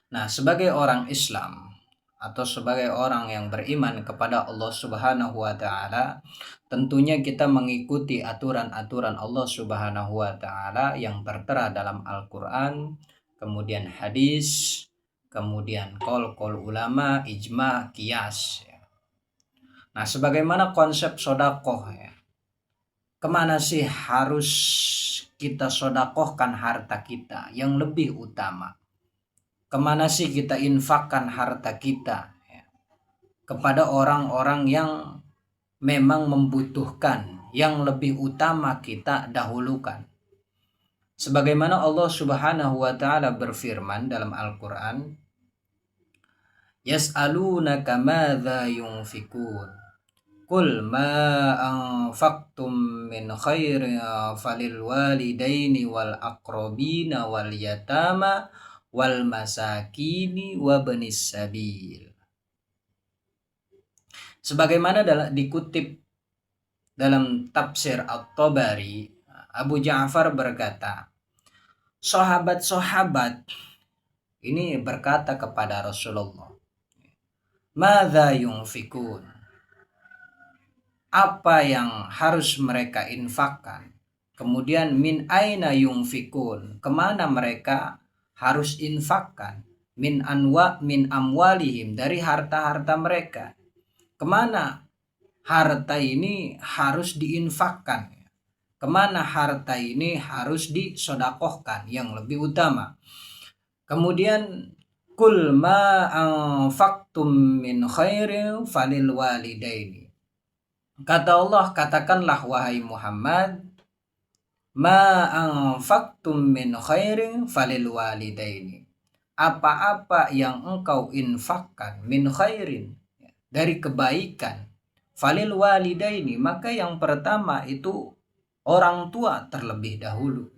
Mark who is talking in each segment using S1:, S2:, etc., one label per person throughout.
S1: Nah, sebagai orang Islam atau sebagai orang yang beriman kepada Allah Subhanahu wa taala, tentunya kita mengikuti aturan-aturan Allah Subhanahu wa taala yang tertera dalam Al-Qur'an, kemudian hadis, kemudian qaul ulama, ijma, qiyas. Nah, sebagaimana konsep sodakoh ya, kemana sih harus kita sodakohkan harta kita yang lebih utama? Kemana sih kita infakkan harta kita ya, kepada orang-orang yang memang membutuhkan, yang lebih utama kita dahulukan. Sebagaimana Allah Subhanahu wa taala berfirman dalam Al-Qur'an, "Yas'alunaka madza yunfikun. Qul ma anfaqtum min khairin falil walidaini wal aqrabina wal yatama wal masakini wa banis sabil." Sebagaimana dikutip dalam tafsir At-Tabari, Abu Ja'far berkata, sahabat-sahabat ini berkata kepada Rasulullah, "Madza yunfikun?" Apa yang harus mereka infakkan? Kemudian min aina yunfikun? Kemana mereka harus infakkan? Min amwalihim, dari harta-harta mereka. Kemana harta ini harus diinfakkan? Kemana harta ini harus disodakohkan yang lebih utama? Kemudian kul ma anfaqtum min khairin falil walidaini. Kata Allah, katakanlah wahai Muhammad, ma anfaqtum min khairin falil walidaini. Apa-apa yang engkau infakkan min khairin, dari kebaikan, falil walidaini, maka yang pertama itu orang tua terlebih dahulu.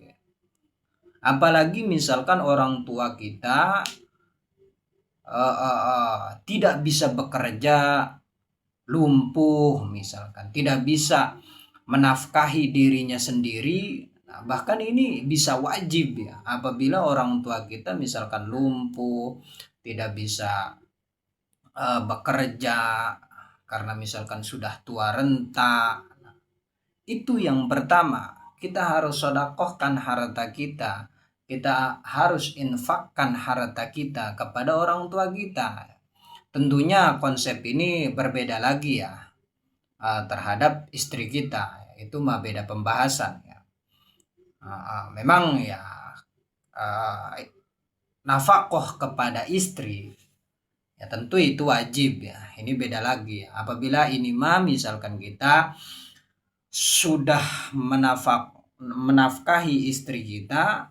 S1: Apalagi misalkan orang tua kita tidak bisa bekerja, lumpuh misalkan, tidak bisa menafkahi dirinya sendiri. Nah, bahkan ini bisa wajib ya, apabila orang tua kita misalkan lumpuh, tidak bisa bekerja karena misalkan sudah tua renta. Itu yang pertama, kita harus sodakohkan harta kita. Kita harus infakkan harta kita kepada orang tua kita. Tentunya konsep ini berbeda lagi ya terhadap istri kita. Itu mah beda pembahasan ya. Memang ya nafkah kepada istri ya tentu itu wajib ya. Ini beda lagi ya. Apabila ini mah misalkan kita sudah menafkahi istri kita,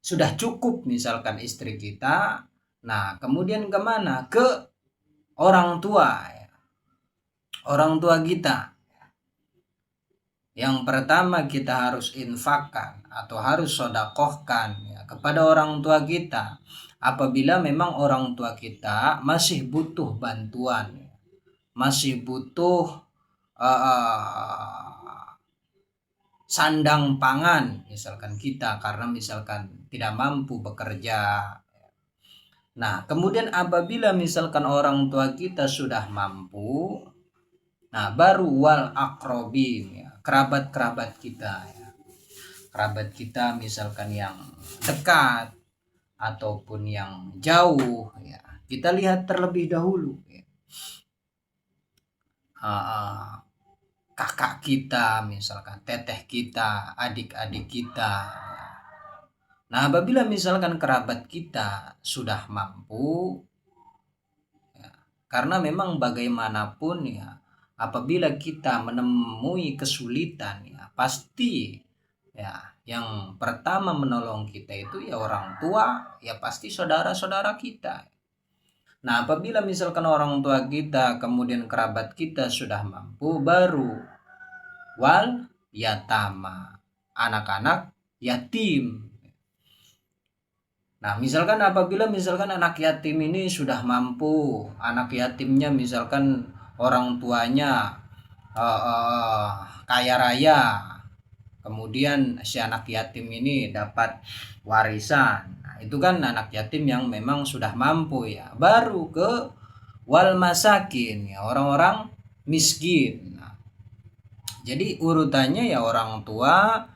S1: sudah cukup misalkan istri kita, nah kemudian kemana? Ke orang tua ya. Orang tua kita. Yang pertama kita harus infakkan atau harus sodakohkan ya, kepada orang tua kita. Apabila memang orang tua kita masih butuh bantuan, masih butuh sandang pangan misalkan kita, karena misalkan tidak mampu bekerja. Nah, kemudian apabila misalkan orang tua kita sudah mampu, nah baru wal akrobin ya, kerabat-kerabat kita ya. Kerabat kita misalkan yang dekat ataupun yang jauh ya, kita lihat terlebih dahulu ya. Kakak kita misalkan, teteh kita, adik-adik kita. Nah, apabila misalkan kerabat kita sudah mampu ya, karena memang bagaimanapun ya, apabila kita menemui kesulitan ya, pasti ya yang pertama menolong kita itu ya orang tua, ya pasti saudara-saudara kita. Nah, apabila misalkan orang tua kita kemudian kerabat kita sudah mampu, baru wal yatama, anak-anak yatim. Nah, misalkan apabila misalkan anak yatim ini sudah mampu, anak yatimnya misalkan orang tuanya kaya raya, kemudian si anak yatim ini dapat warisan. Nah, itu kan anak yatim yang memang sudah mampu ya. Baru ke wal masakin ya, orang-orang miskin. Nah, jadi urutannya ya orang tua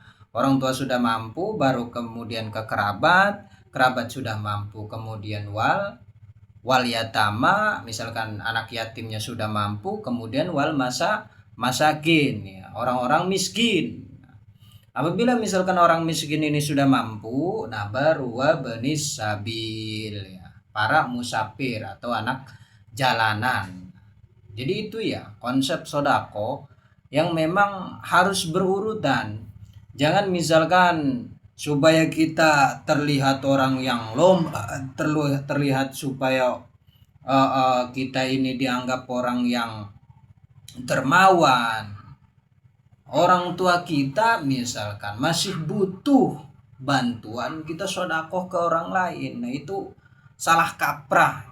S1: sudah mampu, baru kemudian ke kerabat, kerabat sudah mampu, kemudian wal yatama, misalkan anak yatimnya sudah mampu, kemudian masakin ya, orang-orang miskin. Apabila misalkan orang miskin ini sudah mampu, nah baru benis sabil ya, para musafir atau anak jalanan. Jadi itu ya konsep sodako yang memang harus berurutan. Jangan misalkan supaya kita terlihat orang yang terlihat supaya kita ini dianggap orang yang dermawan. Orang tua kita misalkan masih butuh bantuan, kita sodakoh ke orang lain. Nah itu salah kaprah.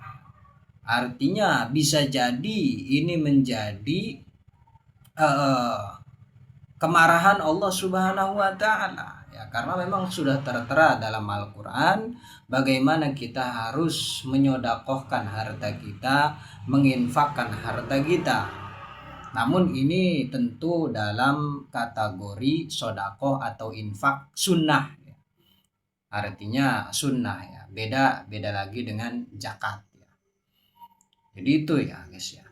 S1: Artinya bisa jadi ini menjadi kemarahan Allah Subhanahu wa taala ya, karena memang sudah tertera dalam Al-Qur'an bagaimana kita harus menyodakohkan harta kita, menginfakkan harta kita. Namun ini tentu dalam kategori sodakoh atau infak sunnah ya. Artinya sunnah ya, beda lagi dengan zakat ya. Jadi itu ya guys ya.